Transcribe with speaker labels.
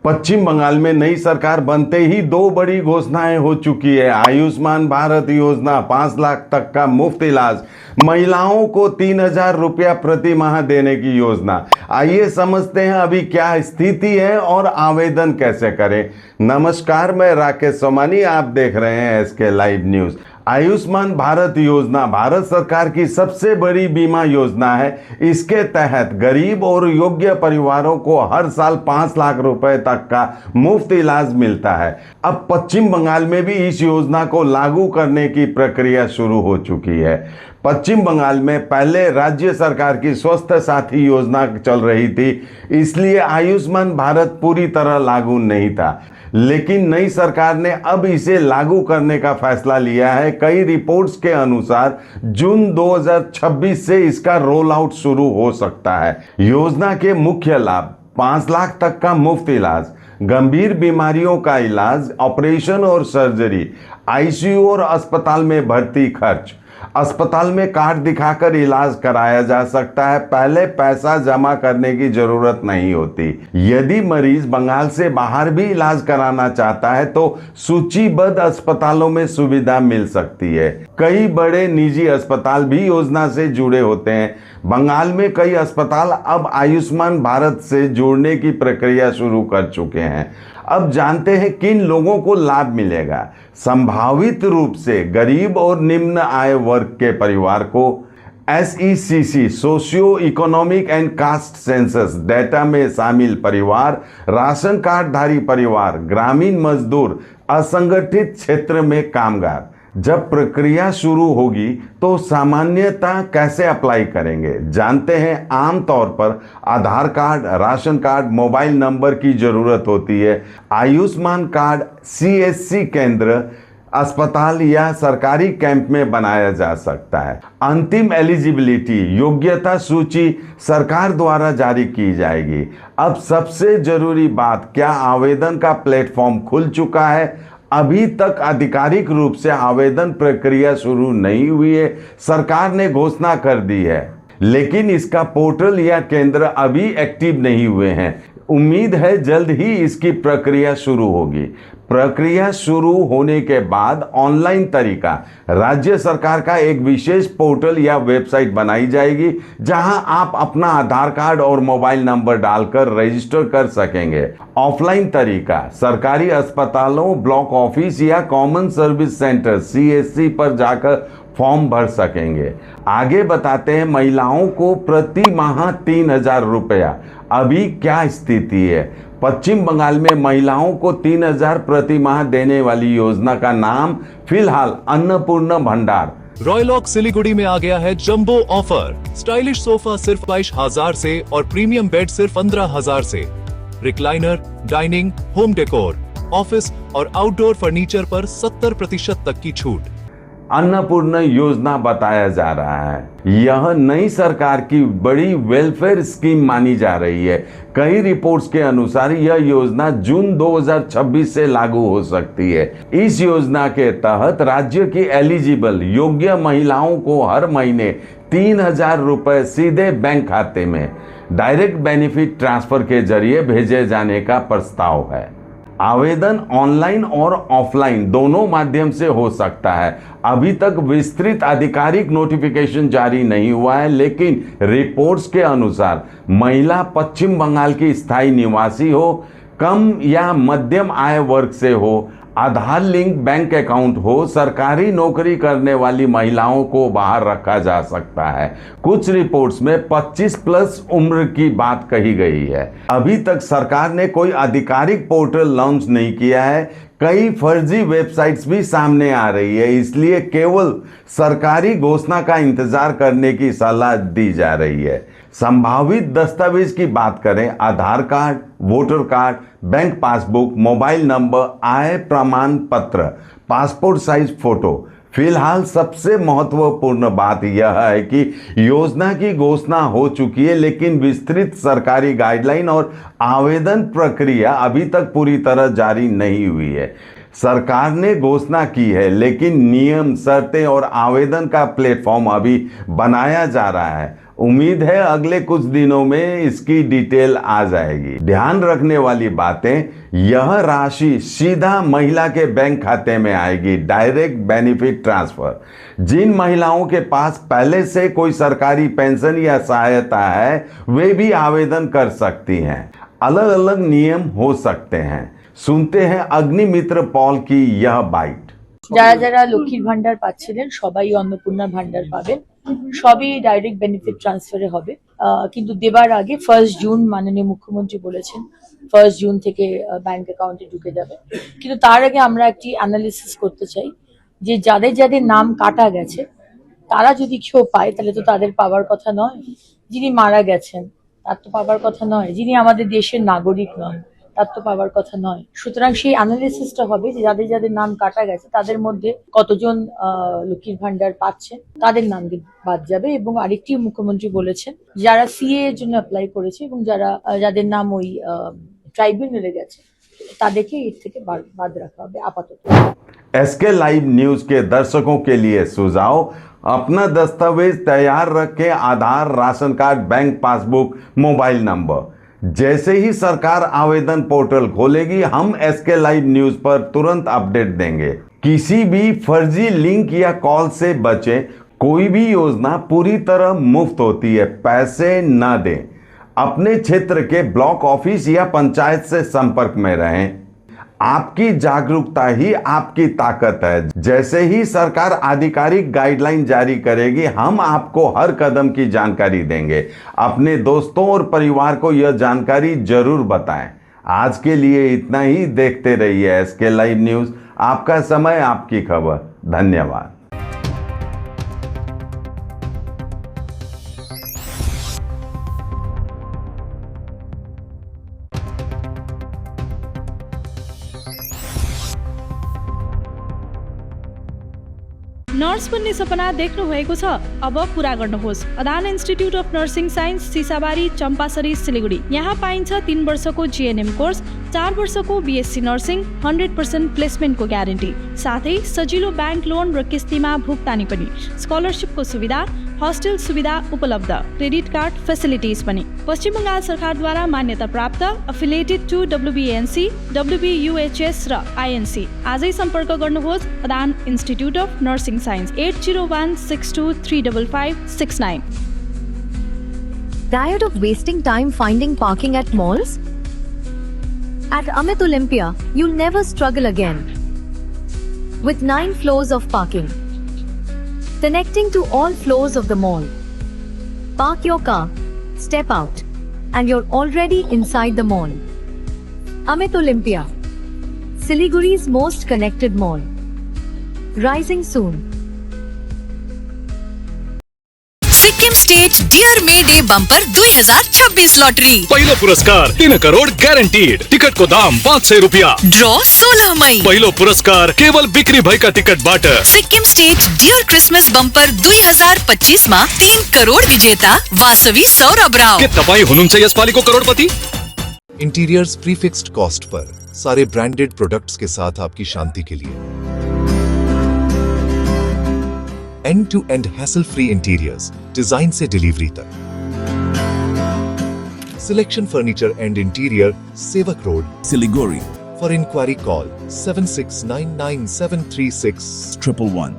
Speaker 1: पश्चिम बंगाल में नई सरकार बनते ही दो बड़ी घोषणाएं हो चुकी है। आयुष्मान भारत योजना, 5 लाख तक का मुफ्त इलाज, महिलाओं को 3,000 रुपया प्रति माह देने की योजना। आइए समझते हैं अभी क्या स्थिति है और आवेदन कैसे करें। नमस्कार, मैं राकेश सोमानी, आप देख रहे हैं SK live news. Ayushman Bharat Yojana Bharat सरकार की सबसे बड़ी बीमा योजना है। इसके तहत गरीब और योग्य परिवारों को हर साल 5 लाख रुपए तक का मुफ्त इलाज मिलता है। अब पश्चिम बंगाल में भी इस योजना को लागू करने की प्रक्रिया शुरू हो चुकी है। पश्चिम बंगाल में पहले राज्य सरकार की स्वास्थ्य साथी योजना चल रही थी, इसलिए आयुष्मान भारत पूरी तरह लागू नहीं था। लेकिन नई सरकार ने अब इसे लागू करने का फैसला लिया है। कई रिपोर्ट्स के अनुसार जून 2026 से इसका रोल आउट शुरू हो सकता है। योजना के मुख्य लाभ: 5 लाख तक का मुफ्त इलाज, गंभीर बीमारियों का इलाज, ऑपरेशन और सर्जरी, आईसीयू और अस्पताल में भर्ती खर्च। अस्पताल में कार्ड दिखाकर इलाज कराया जा सकता है, पहले पैसा जमा करने की जरूरत नहीं होती। यदि मरीज बंगाल से बाहर भी इलाज कराना चाहता है तो सूचीबद्ध अस्पतालों में सुविधा मिल सकती है। कई बड़े निजी अस्पताल भी योजना से जुड़े होते हैं। बंगाल में कई अस्पताल अब आयुष्मान भारत से जोड़ने की प्रक्रिया शुरू कर चुके हैं। अब जानते हैं किन लोगों को लाभ मिलेगा। संभावित रूप से गरीब और निम्न आय वर्ग के परिवार को SECC socio economic and caste census data में शामिल परिवार, राशन कार्डधारी परिवार, ग्रामीण मजदूर, असंगठित क्षेत्र में कामगार। जब प्रक्रिया शुरू होगी तो सामान्यतः कैसे अप्लाई करेंगे जानते हैं। आमतौर पर Aadhaar card, ration card, mobile number की जरूरत होती है। आयुष्मान कार्ड CSC केंद्र, अस्पताल या सरकारी कैंप में बनाया जा सकता है। अंतिम एलिजिबिलिटी योग्यता सूची सरकार द्वारा जारी की जाएगी। अब सबसे जरूरी बात, क्या आवेदन का प्लेटफॉर्म खुल चुका है? अभी तक आधिकारिक रूप से आवेदन प्रक्रिया शुरू नहीं हुई है। सरकार ने घोषणा कर दी है, लेकिन इसका पोर्टल या केंद्र अभी एक्टिव नहीं हुए हैं। उम्मीद है जल्द ही इसकी प्रक्रिया शुरू होगी। प्रक्रिया शुरू होने के बाद ऑनलाइन तरीका, राज्य सरकार का एक विशेष पोर्टल या वेबसाइट बनाई जाएगी जहां आप अपना आधार कार्ड और मोबाइल नंबर डालकर रजिस्टर कर सकेंगे। ऑफलाइन तरीका, सरकारी अस्पतालों, ब्लॉक ऑफिस या कॉमन सर्विस सेंटर CSC पर जाकर फॉर्म भर सकेंगे। आगे बताते हैं महिलाओं को प्रति माह 3,000 रुपया। अभी क्या स्थिति है? पश्चिम बंगाल में महिलाओं को 3,000 प्रति माह देने वाली योजना का नाम फिलहाल अन्नपूर्णा भंडार।
Speaker 2: रॉयलॉक सिलीगुड़ी में आ गया है जंबो ऑफर। स्टाइलिश सोफा सिर्फ 22,000 से और प्रीमियम बेड सिर्फ 15,000 से। Recliner, dining, home decor, office और आउटडोर फर्नीचर पर 70% तक की छूट।
Speaker 1: अन्नपूर्णा योजना बताया जा रहा है। यह नई सरकार की बड़ी वेलफेयर स्कीम मानी जा रही है। कई रिपोर्ट्स के अनुसार यह योजना जून 2026 से लागू हो सकती है। इस योजना के तहत राज्य की एलिजिबल योग्य महिलाओं को हर महीने 3,000 रुपए सीधे बैंक खाते में डायरेक्ट बेनिफिट ट्रांसफर के जरिए भेजे जाने का प्रस्ताव है। आवेदन ऑनलाइन और ऑफलाइन दोनों माध्यम से हो सकता है। अभी तक विस्तृत आधिकारिक नोटिफिकेशन जारी नहीं हुआ है, लेकिन रिपोर्ट्स के अनुसार महिला पश्चिम बंगाल की स्थायी निवासी हो, कम या मध्यम आय वर्ग से हो, आधार लिंक बैंक अकाउंट हो, सरकारी नौकरी करने वाली महिलाओं को बाहर रखा जा सकता है। कुछ रिपोर्ट्स में 25+ उम्र की बात कही गई है। अभी तक सरकार ने कोई आधिकारिक पोर्टल लॉन्च नहीं किया है। कई फर्जी वेबसाइट्स भी सामने आ रही है, इसलिए केवल सरकारी घोषणा का इंतजार करने की सलाह दी जा रही है। संभावित दस्तावेज की बात करें, Aadhaar card, voter card, bank passbook, mobile number, आय प्रमाण पत्र, पासपोर्ट साइज फोटो। फिलहाल सबसे महत्वपूर्ण बात यह है कि योजना की घोषणा हो चुकी है, लेकिन विस्तृत सरकारी गाइडलाइन और आवेदन प्रक्रिया अभी तक पूरी तरह जारी नहीं हुई है। सरकार ने घोषणा की है, लेकिन नियम, शर्तें और आवेदन का प्लेटफॉर्म अभी बनाया जा रहा है। उम्मीद है अगले कुछ दिनों में इसकी डिटेल आ जाएगी। ध्यान रखने वाली बातें, यह राशि सीधा महिला के बैंक खाते में आएगी, डायरेक्ट बेनिफिट ट्रांसफर। जिन महिलाओं के पास पहले से कोई सरकारी पेंशन या सहायता है वे भी आवेदन कर सकती हैं। अलग अलग नियम हो सकते हैं। सुनते हैं अग्निमित्र पॉल की यह बाइट।
Speaker 3: যারা যারা লক্ষ্মীর ভান্ডার পাচ্ছিলেন সবাই অন্নপূর্ণা ভান্ডার পাবেন, সবই ডাইরেক্ট বেনিফিট ট্রান্সফারে হবে। কিন্তু দেবার আগে 1 জুন মাননীয় মুখ্যমন্ত্রী বলেছেন 1 জুন থেকে ব্যাংক অ্যাকাউন্টে ঢুকে যাবে। কিন্তু তার আগে আমরা একটি অ্যানালিসিস করতে চাই যে যাদের যাদের নাম কাটা গেছে তারা যদি কেউ পায় তাহলে তো তাদের পাওয়ার কথা নয়, যিনি মারা গেছেন তার তো পাওয়ার কথা নয়, যিনি আমাদের দেশের নাগরিক নন তার তো পাওয়ার কথা নয়। সুতরাং সেই অ্যানালিসিসটা হবে যে যাদের যাদের নাম কাটা গেছে তাদের মধ্যে কতজন লক্ষ্মীর ভান্ডার পাচ্ছেন তাদের নাম বাদ যাবে। এবং আরেকটি মুখ্যমন্ত্রী বলেছেন যারা সিএ এর জন্য অ্যাপ্লাই করেছে এবং যাদের নাম ওই ট্রাইব্যুনালে গেছে তাদেরকে এর থেকে বাদ রাখা হবে আপাতত।
Speaker 1: एसके लाइव न्यूज के दर्शकों के लिए सुझाव, अपना दस्तावेज तैयार रखें, Aadhaar, ration card, bank passbook, mobile number. जैसे ही सरकार आवेदन पोर्टल खोलेगी हम एसके लाइव न्यूज पर तुरंत अपडेट देंगे। किसी भी फर्जी लिंक या कॉल से बचें। कोई भी योजना पूरी तरह मुफ्त होती है, पैसे न दें। अपने क्षेत्र के ब्लॉक ऑफिस या पंचायत से संपर्क में रहें। आपकी जागरूकता ही आपकी ताकत है। जैसे ही सरकार आधिकारिक गाइडलाइन जारी करेगी हम आपको हर कदम की जानकारी देंगे। अपने दोस्तों और परिवार को यह जानकारी जरूर बताएं। आज के लिए इतना ही। देखते रहिए एसके लाइव न्यूज, आपका समय आपकी खबर। धन्यवाद।
Speaker 4: नर्स बन्ने सपना देख्नु भएको छ? अब पूरा गर्नुहोस्। Adan institute of nursing science, Sisabari, Champasari, Siliguri. यहाँ पाइन्छ 3 वर्षको जिएनएम कोर्स, 4 वर्षको बीएससी नर्सिङ, 100% प्लेसमेन्टको ग्यारेन्टी, साथै सजिलो ब्याङ्क लोन र किस्तीमा भुक्तानी पनि, स्कलरसिपको सुविधा, हस्टेल सुविधा उपलब्ध, क्रेडिट कार्ड फेसिलिटिज पनि। पश्चिम बङ्गाल सरकारद्वारा मान्यता प्राप्त, एफिलिएटेड टु WBNC, WBUHS र INC। आजै सम्पर्क गर्नुहोस् Adan institute of nursing science, 8016235569।
Speaker 5: Tired of wasting time finding parking at malls? At Amit Olympia, you'll never struggle again. With 9 floors of parking, connecting to all floors of the mall. Park your car, step out, and you're already inside the mall. Amit Olympia, Siliguri's most connected mall. Rising soon.
Speaker 6: Sikkim state dear May Day bumper 2026 lottery.
Speaker 7: पहिलो पुरस्कार 3 करोड़ ग्यारेन्टीड। टिकटको दाम 500 रुपियाँ।
Speaker 6: ड्र 16 मई।
Speaker 7: पहिलो पुरस्कार केवल बिक्री भएका टिकटबाट।
Speaker 6: Sikkim state dear Christmas bumper 2025 मा 3 करोड़ विजेता वासवी सौरभ राव।
Speaker 7: के तपाईँ हुनुहुन्छ यसपालिको करोडपति?
Speaker 2: इंटीरियर्स प्रीफिक्स्ड कॉस्ट पर, सारे ब्रांडेड प्रोडक्ट्स के साथ आपकी शांति के लिए। End to end hassle free interiors, design से डिलीवरी तक। Selection Furniture and Interior, Sevoke Road,
Speaker 8: Siliguri,
Speaker 2: for inquiry call 7699736111।